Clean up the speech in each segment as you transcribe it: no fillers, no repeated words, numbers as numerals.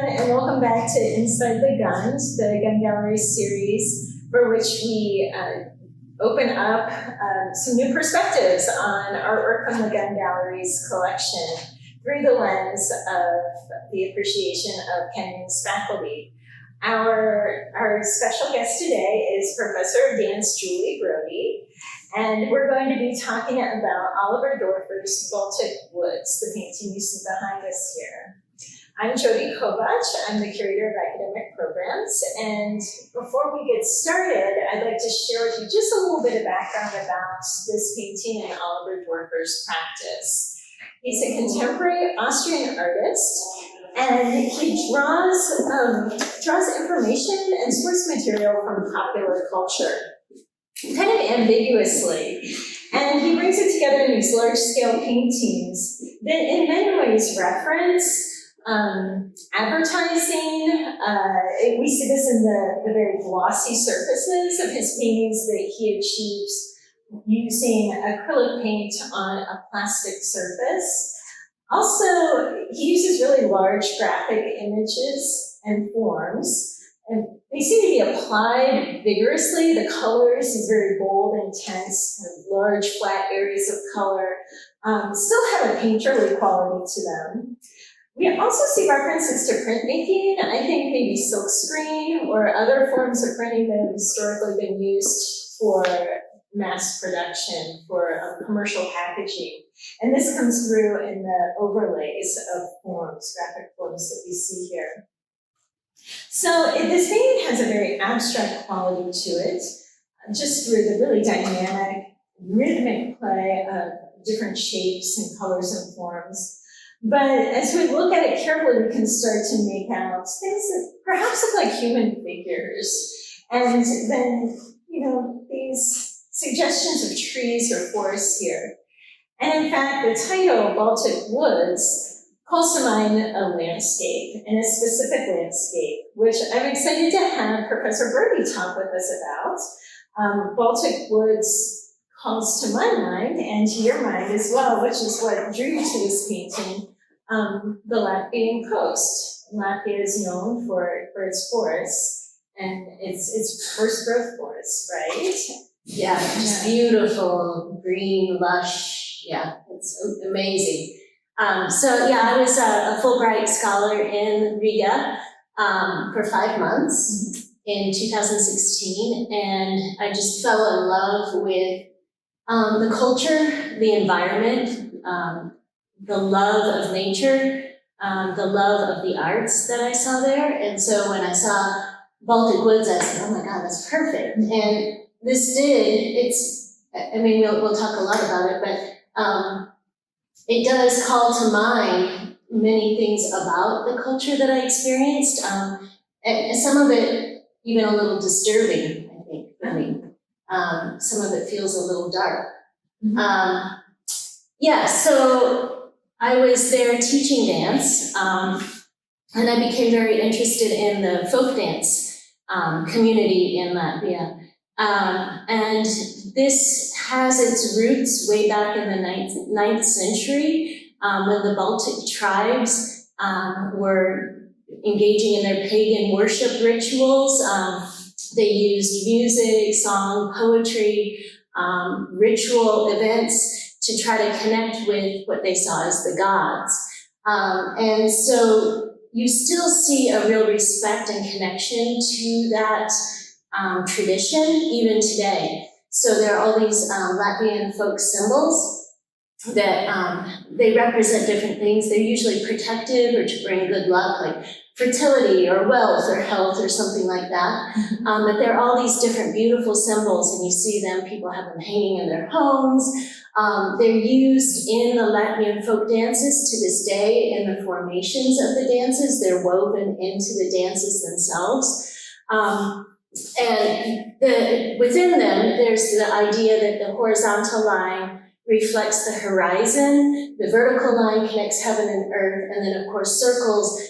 and welcome back to Inside the Guns, the Gun Gallery series, for which we open up some new perspectives on artwork from the Gun Gallery's collection through the lens of the appreciation of Kenyon's faculty. Our special guest today is Professor of Dance Julie Brodie, and we're going to be talking about Oliver Dorfer's Baltic Woods, the painting you see behind us here. I'm Julie Brodie. I'm the curator of academic programs, and before we get started, I'd like to share with you just a little bit of background about this painting and Oliver Dorfer's practice. He's a contemporary Austrian artist, and he draws information and source material from popular culture, kind of ambiguously. And he brings it together in these large-scale paintings that in many ways reference advertising. We see this in the very glossy surfaces of his paintings that he achieves using acrylic paint on a plastic surface. Also, he uses really large graphic images and forms, and they seem to be applied vigorously. The colors is very bold, intense, kind of large, flat areas of color, still have a painterly quality to them. We also see references to printmaking. I think maybe silkscreen or other forms of printing that have historically been used for mass production, for commercial packaging. And this comes through in the overlays of forms, graphic forms that we see here. So this painting has a very abstract quality to it, just through the really dynamic, rhythmic play of different shapes and colors and forms. But as we look at it carefully, we can start to make out things that perhaps look like human figures. And then, these suggestions of trees or forests here. And in fact, the title, Baltic Woods, calls to mind a landscape, and a specific landscape, which I'm excited to have Professor Brodie talk with us about. Baltic Woods calls to my mind, and to your mind as well, which is what drew you to this painting, the Latvian coast. Latvia is known for its forests, and its first growth forests, right? Yeah, just beautiful, green, lush. Yeah, it's amazing. I was a Fulbright scholar in Riga for 5 months in 2016, and I just fell in love with the culture, the environment, the love of nature, the love of the arts that I saw there. And so when I saw Baltic Woods, I said, oh my God, that's perfect. And this we'll talk a lot about it, but it does call to mind many things about the culture that I experienced, and some of it even a little disturbing, I think, for me. Some of it feels a little dark. So I was there teaching dance, and I became very interested in the folk dance community in Latvia. And this has its roots way back in the 9th century, when the Baltic tribes were engaging in their pagan worship rituals. They used music, song, poetry, ritual events to try to connect with what they saw as the gods. And so you still see a real respect and connection to that tradition even today. So there are all these Latvian folk symbols that they represent different things. They're usually protective or to bring good luck, like fertility or wealth or health or something like that. But there are all these different beautiful symbols, and you see them, people have them hanging in their homes. They're used in the Latvian folk dances to this day in the formations of the dances. They're woven into the dances themselves. And within them, there's the idea that the horizontal line reflects the horizon, the vertical line connects heaven and earth, and then of course circles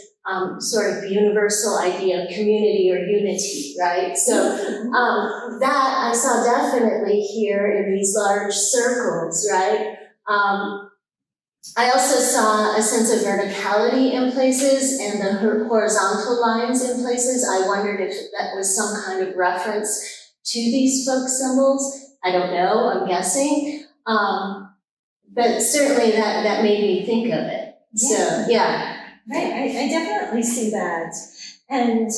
sort of the universal idea of community or unity, right? So that I saw definitely here in these large circles, right? I also saw a sense of verticality in places and the horizontal lines in places. I wondered if that was some kind of reference to these folk symbols. I don't know, I'm guessing. But certainly that made me think of it. So, yeah. Right, I definitely see that. And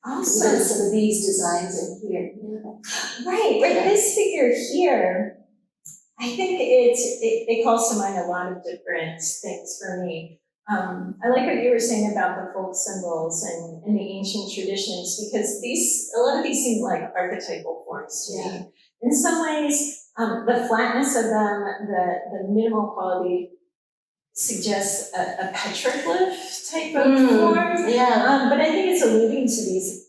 also, Even some of these designs in here. right, this figure here, I think it calls to mind a lot of different things for me. I like what you were saying about the folk symbols and the ancient traditions, because a lot of these seem like archetypal forms to me. In some ways, the flatness of them, the minimal quality suggests a petroglyph type of form. Yeah. But I think it's alluding to these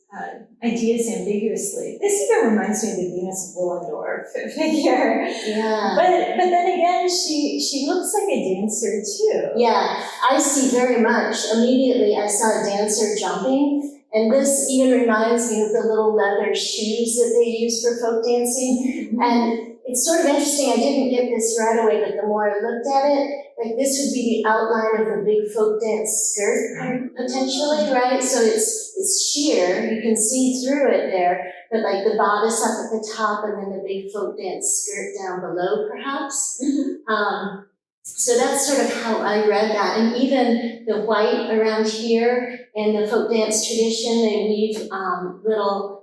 ideas ambiguously. This even reminds me of the Venus of Willendorf figure. Yeah. But then again, she looks like a dancer too. Yeah, I see very much. Immediately I saw a dancer jumping, and this even reminds me of the little leather shoes that they use for folk dancing. And it's sort of interesting, I didn't get this right away, but the more I looked at it, like this would be the outline of the big folk dance skirt, potentially, right? So it's sheer, you can see through it there, but like the bodice up at the top and then the big folk dance skirt down below, perhaps. So that's sort of how I read that. And even the white around here in the folk dance tradition, they weave little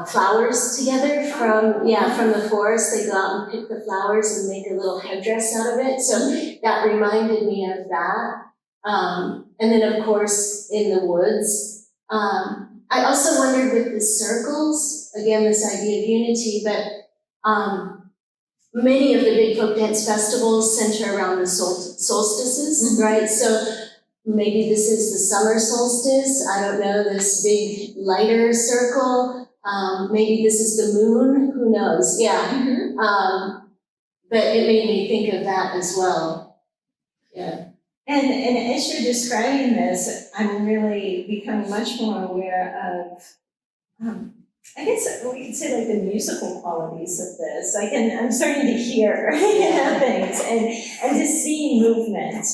flowers together from the forest. They go out and pick the flowers and make a little headdress out of it. So that reminded me of that. And then of course in the woods. I also wondered with the circles, again this idea of unity, but many of the big folk dance festivals center around the solstices, right? So maybe this is the summer solstice, I don't know, this big lighter circle. Maybe this is the moon, who knows, yeah. But it made me think of that as well, yeah. And as you're describing this, I'm really becoming much more aware of, I guess we could say like the musical qualities of this. I'm starting to hear things and to see movement.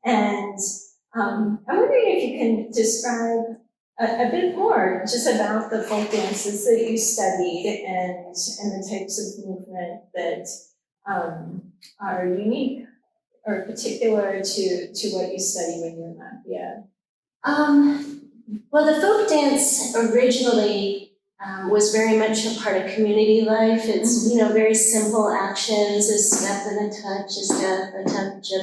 And I'm wondering if you can describe a bit more just about the folk dances that you studied and the types of movement that are unique or particular to what you study when you're in Latvia. Well, the folk dance originally was very much a part of community life. It's, very simple actions, a step and a touch, a step, a touch, a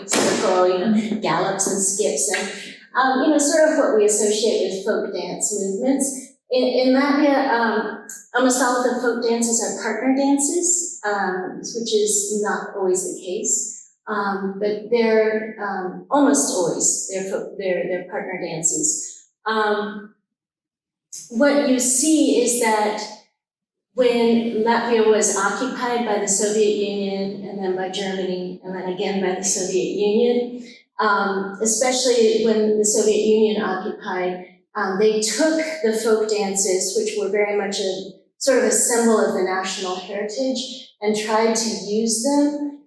circle, gallops and skips, and, sort of what we associate with folk dance movements. In Latvia, almost all of the folk dances are partner dances, which is not always the case. But they're almost always they're partner dances. What you see is that when Latvia was occupied by the Soviet Union and then by Germany and then again by the Soviet Union, especially when the Soviet Union occupied, they took the folk dances, which were very much a sort of a symbol of the national heritage, and tried to use them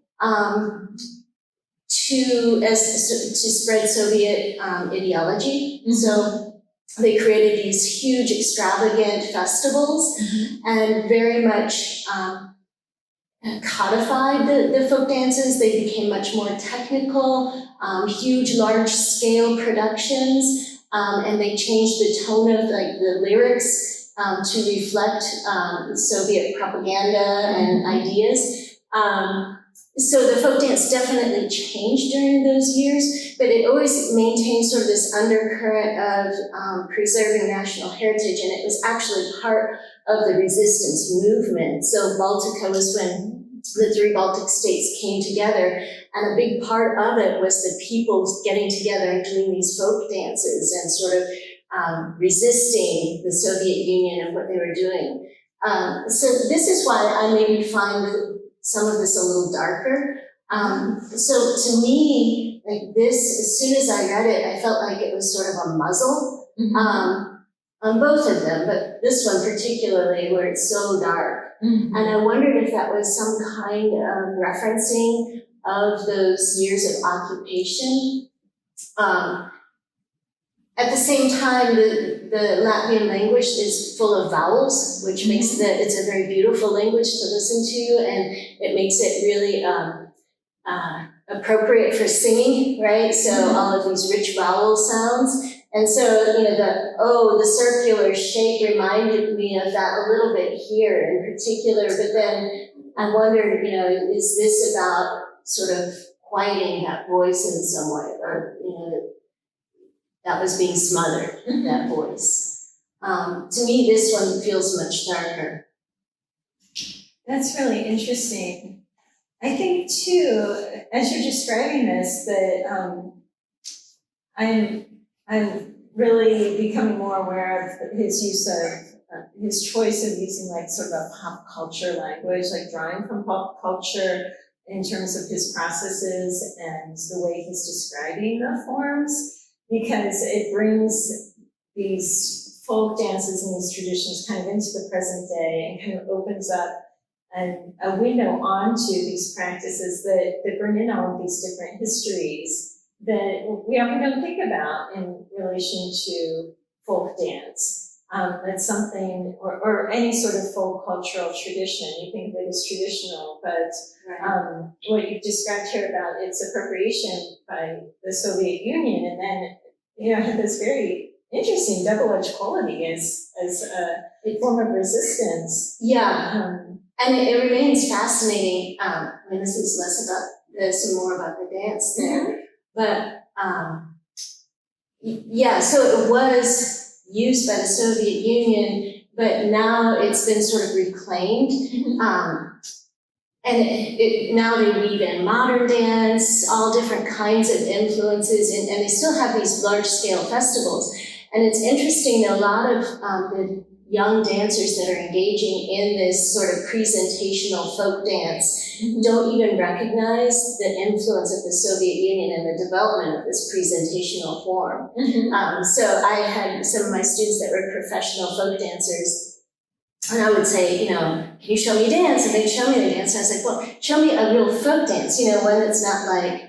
to spread Soviet ideology. So they created these huge, extravagant festivals and very much codified the folk dances. They became much more technical, huge, large-scale productions, and they changed the tone of the lyrics to reflect Soviet propaganda and ideas. So the folk dance definitely changed during those years, but it always maintained sort of this undercurrent of preserving national heritage, and it was actually part of the resistance movement. So Baltica was when the 3 Baltic states came together, and a big part of it was the people getting together and doing these folk dances and sort of resisting the Soviet Union and what they were doing. So this is why I maybe find some of this a little darker. So to me, like this, as soon as I read it, I felt like it was sort of a muzzle on both of them, but this one particularly where it's so dark. And I wondered if that was some kind of referencing of those years of occupation. At the same time, the Latvian language is full of vowels, which makes it's a very beautiful language to listen to, and it makes it really appropriate for singing, right? So all of these rich vowel sounds. And so, the circular shape reminded me of that a little bit here in particular, but then I wondered, is this about sort of quieting that voice in some way, or, that was being smothered, that voice. To me, this one feels much darker. That's really interesting. I think too, as you're describing this, that I'm really becoming more aware of his use of his choice of using like sort of a pop culture language, like drawing from pop culture in terms of his processes and the way he's describing the forms, because it brings these folk dances and these traditions kind of into the present day and kind of opens up a window onto these practices that bring in all of these different histories that we often don't think about in relation to folk dance. That's something, or any sort of folk cultural tradition. You think that it's traditional, but what you've described here about its appropriation by the Soviet Union, and then had this very interesting double-edged quality as a form of resistance. Yeah, and it remains fascinating. This is less about this and more about the dance there, but so it was used by the Soviet Union, but now it's been sort of reclaimed. And now they weave in modern dance, all different kinds of influences, and they still have these large-scale festivals. And it's interesting that a lot of the young dancers that are engaging in this sort of presentational folk dance don't even recognize the influence of the Soviet Union and the development of this presentational form. So I had some of my students that were professional folk dancers, and I would say, can you show me a dance? And they'd show me the dance, and I was like, well, show me a real folk dance, one that's not like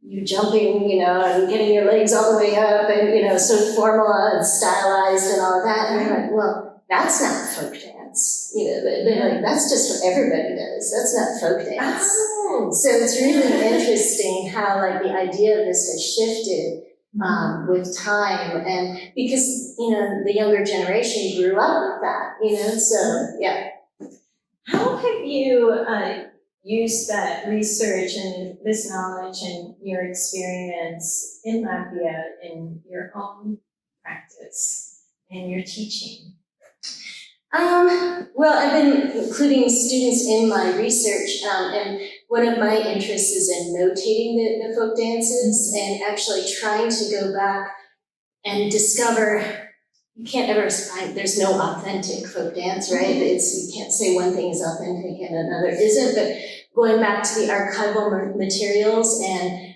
you jumping, and getting your legs all the way up and, so formal and stylized and all of that. And they're like, well, that's not folk dance. They're like, that's just what everybody does. That's not folk dance. Oh. So it's really interesting how the idea of this has shifted with time, and because, the younger generation grew up with that, so yeah. How have you used that research and this knowledge and your experience in Latvia in your own practice and your teaching? Well, I've been including students in my research, and one of my interests is in notating the folk dances and actually trying to go back and discover. You can't ever find, there's no authentic folk dance, right? You can't say one thing is authentic and another isn't, but going back to the archival materials and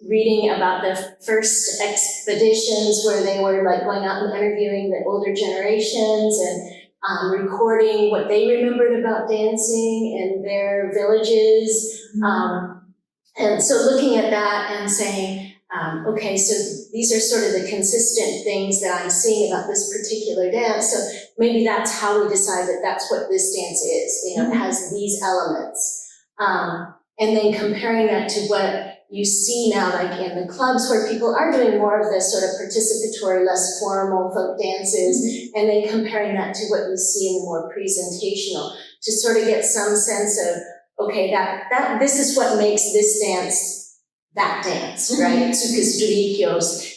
reading about the first expeditions where they were going out and interviewing the older generations and recording what they remembered about dancing in their villages. And so looking at that and saying, okay, so these are sort of the consistent things that I'm seeing about this particular dance. So maybe that's how we decide that that's what this dance is. It has these elements. And then comparing that to what you see now, in the clubs where people are doing more of this sort of participatory, less formal folk dances, and then comparing that to what you see in the more presentational, to sort of get some sense of, okay, that this is what makes this dance that dance, right? Tsukis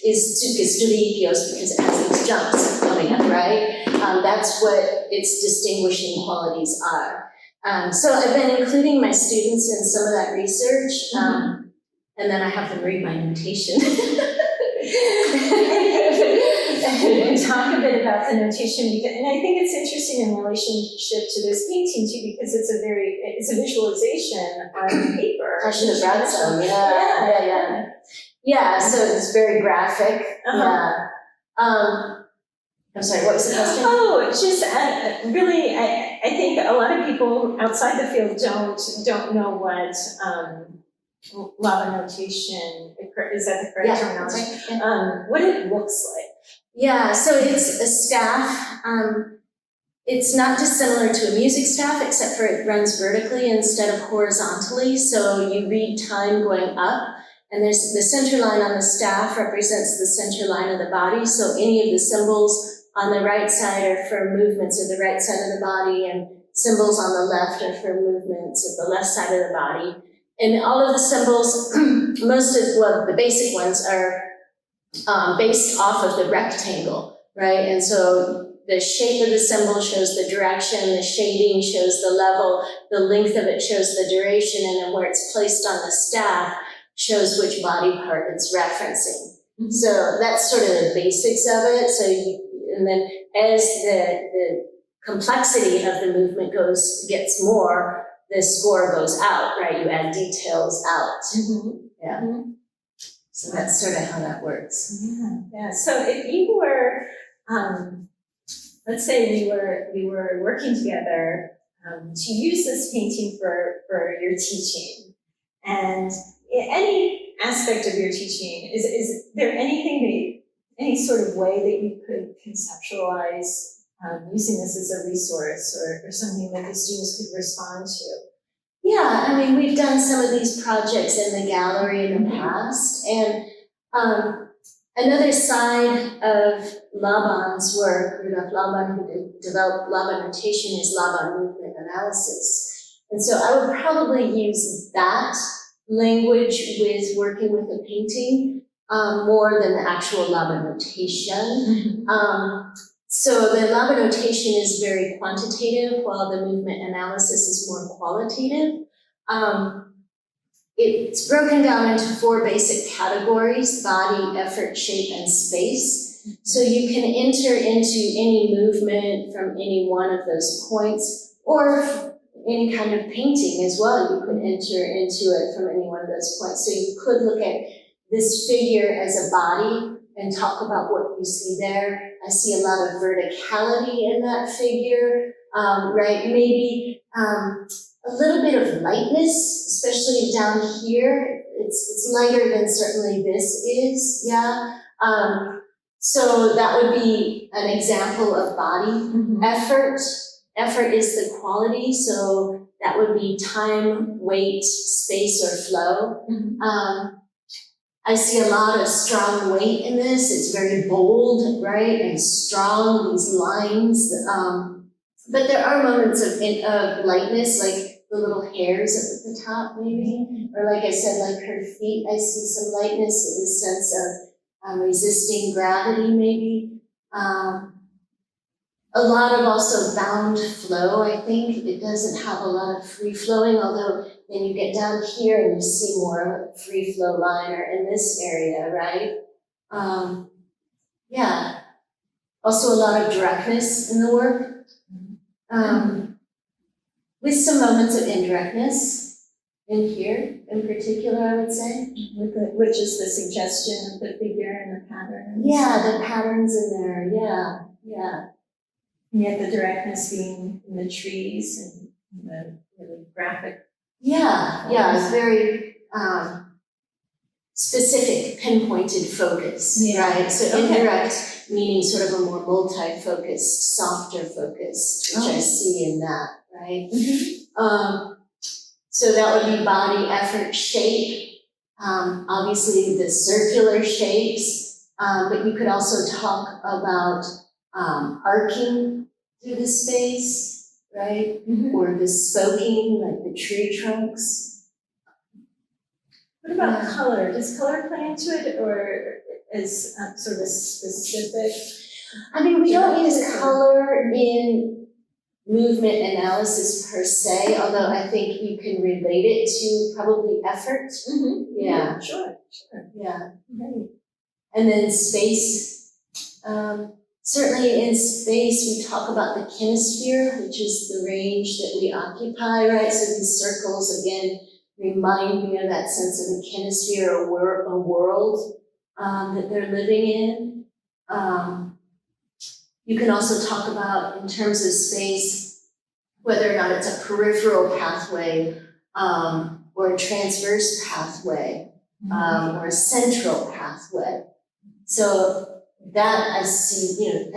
is Tsukis because it has these jumps coming up, right? That's what its distinguishing qualities are. So I've been including my students in some of that research, and then I have them read my notation. Talk a bit about the notation, and I think it's interesting in relationship to this painting too, because it's a visualization on paper. I should have brought some, yeah, so it's very graphic, yeah. I'm sorry, what was the question? Oh, just really, I think a lot of people outside the field don't know what lava notation, is that the correct terminology? That's right. Yeah. What it looks like. Yeah, so it's a staff. It's not dissimilar to a music staff, except for it runs vertically instead of horizontally. So you read time going up, and there's the center line on the staff represents the center line of the body. So any of the symbols on the right side are for movements of the right side of the body, and symbols on the left are for movements of the left side of the body. And all of the symbols, the basic ones are based off of the rectangle, right? And so the shape of the symbol shows the direction, the shading shows the level, the length of it shows the duration, and then where it's placed on the staff shows which body part it's referencing. Mm-hmm. So that's sort of the basics of it. And then as the complexity of the movement gets more, the score goes out, right? You add details out. Mm-hmm. Yeah. Mm-hmm. So that's sort of how that works. Yeah. So if you were, let's say we were working together to use this painting for your teaching, and any aspect of your teaching, is there any sort of way that you could conceptualize using this as a resource or something that the students could respond to? Yeah, I mean, we've done some of these projects in the gallery in the past, and another side of Laban's work, Rudolf Laban, who developed Laban notation, is Laban movement analysis. And so I would probably use that language with working with a painting more than the actual Laban notation. Mm-hmm. So the Laban notation is very quantitative, while the movement analysis is more qualitative. It's broken down into 4 basic categories: body, effort, shape, and space. So you can enter into any movement from any one of those points, or any kind of painting as well. You could enter into it from any one of those points. So you could look at this figure as a body and talk about what you see there. I see a lot of verticality in that figure, right? Maybe a little bit of lightness, especially down here. It's lighter than certainly this is, yeah. So that would be an example of body. Mm-hmm. Effort is the quality, so that would be time, weight, space, or flow. Mm-hmm. I see a lot of strong weight in this. It's very bold, right, and strong, these lines. But there are moments of lightness, like the little hairs up at the top, maybe. Or like I said, like her feet, I see some lightness, in the sense of resisting gravity, maybe. A lot of also bound flow, I think. It doesn't have a lot of free flowing, although then you get down here and you see more of a free flow liner in this area, right? Yeah. Also a lot of directness in the work. With some moments of indirectness in here, in particular, I would say. Which is the suggestion of the figure and the patterns. Yeah, the patterns in there, yeah. And yet the directness being in the trees and the really graphic. Yeah, it's very specific, pinpointed focus, right? So indirect meaning sort of a more multi-focused, softer focus, which I see in that, right? Mm-hmm. So that would be body, effort, shape. Obviously the circular shapes, but you could also talk about arcing through the space, right? Mm-hmm. Or the spoking, like the tree trunks. What about color? Does color play into it, or is sort of specific? I mean, we don't use color in movement analysis per se, although I think you can relate it to probably effort. Mm-hmm. Yeah. Sure. Yeah. Mm-hmm. And then space. Certainly in space, we talk about the kinesphere, which is the range that we occupy, right? So these circles, again, remind me of that sense of a kinesphere, a world that they're living in. You can also talk about, in terms of space, whether or not it's a peripheral pathway or a transverse pathway, or a central pathway. So that I see,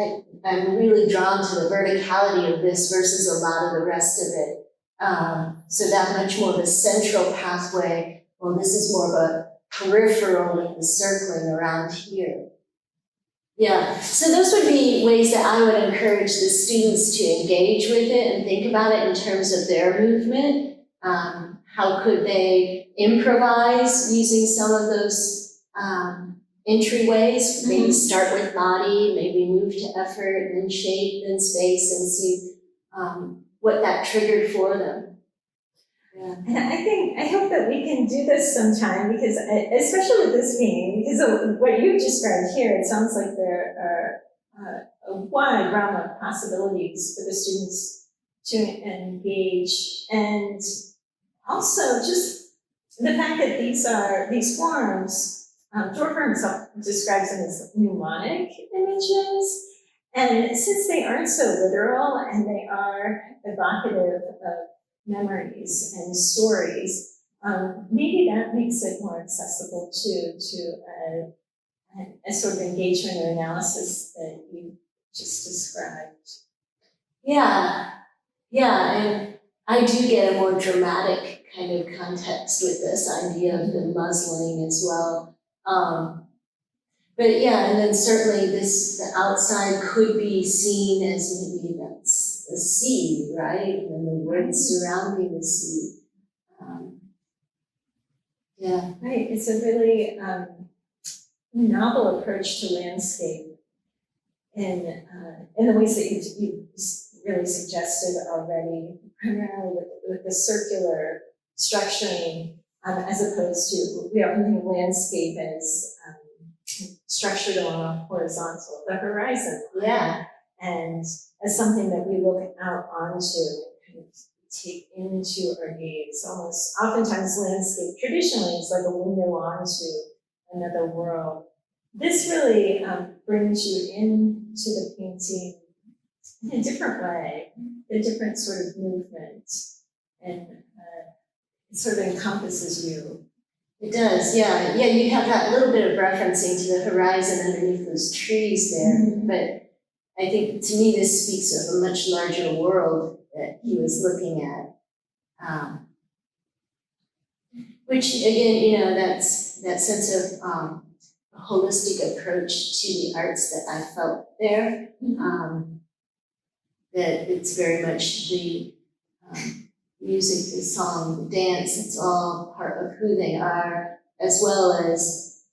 I'm really drawn to the verticality of this versus a lot of the rest of it. So that much more of a central pathway, well, this is more of a peripheral with the circling around here. Yeah, so those would be ways that I would encourage the students to engage with it and think about it in terms of their movement. How could they improvise using some of those entryways? Maybe start with body, maybe move to effort, then shape, then space, and see what that triggered for them. Yeah. And I hope that we can do this sometime, because especially with this painting, because of what you've described here, it sounds like there are a wide realm of possibilities for the students to engage. And also just the fact that these forms, Dorfer himself describes them as mnemonic images. And since they aren't so literal and they are evocative of memories and stories, maybe that makes it more accessible to a sort of engagement or analysis that you just described. Yeah, and I do get a more dramatic kind of context with this idea of the muzzling as well. But yeah, and then certainly the outside could be seen as maybe that's the sea, right? And the woods surrounding the sea. Yeah. Right, it's a really novel approach to landscape in the ways that you've really suggested already, primarily with the circular structuring, as opposed to, we often think of landscape as structured along a horizontal, the horizon. Yeah. And as something that we look out onto, kind of take into our gaze. Almost, oftentimes landscape traditionally is like a window onto another world. This really brings you into the painting in a different way, a different sort of movement, and it sort of encompasses you. It does, yeah. Yeah, you have that little bit of referencing to the horizon underneath those trees there, but I think to me this speaks of a much larger world that he was looking at. Which again, that's that sense of a holistic approach to the arts that I felt there. That it's very much the music, the song, the dance, it's all part of who they are, as well as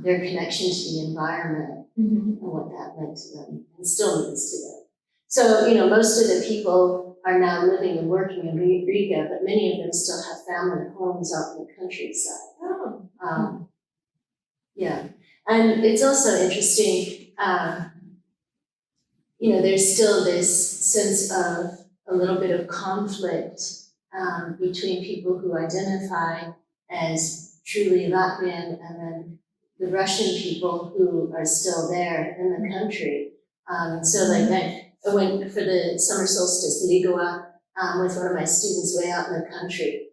their connection to the environment and what that meant to them and still means to them. So, most of the people are now living and working in Riga, but many of them still have family homes out in the countryside. Yeah, and it's also interesting, there's still this sense of a little bit of conflict between people who identify as truly Latvian and then the Russian people who are still there in the country. So like I went for the summer solstice Ligua with one of my students way out in the country.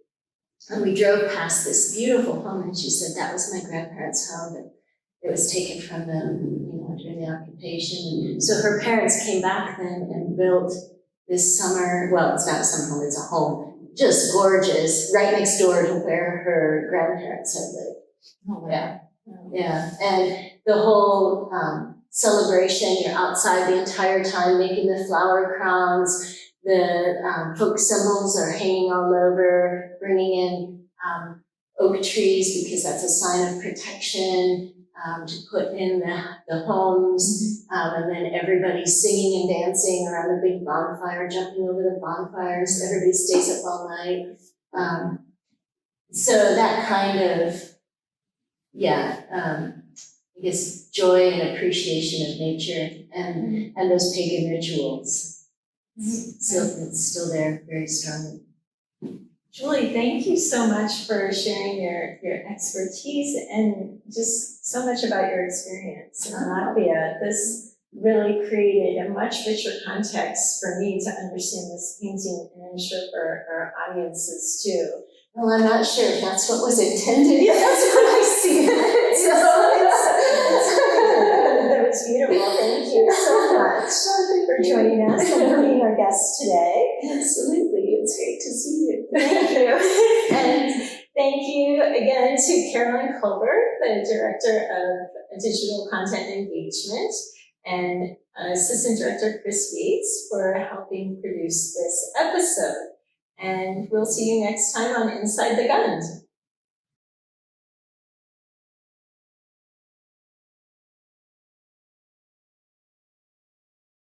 And we drove past this beautiful home, and she said that was my grandparents' home, but it was taken from them, during the occupation. So her parents came back then and built this summer, well, it's not a summer home, it's a home, just gorgeous, right next door to where her grandparents had lived. Oh, wow. Yeah, yeah, and the whole celebration, you're outside the entire time making the flower crowns, the folk symbols are hanging all over, bringing in oak trees because that's a sign of protection, to put in the homes, and then everybody's singing and dancing around a big bonfire, jumping over the bonfires, everybody stays up all night. So that kind of, I guess joy and appreciation of nature and those pagan rituals. So it's still there very strongly. Julie, thank you so much for sharing your expertise and just so much about your experience in Latvia. This really created a much richer context for me to understand this painting, and I'm sure for our audiences too. Well, I'm not sure if that's what was intended. Yeah, that's what I see. That was beautiful. Thank you so much for joining us and for being our guest today. Absolutely, it's great to see you. Thank you. And thank you again to Caroline Colbert, the Director of Digital Content Engagement, and Assistant Director Chris Yates for helping produce this episode. And we'll see you next time on Inside the Gun.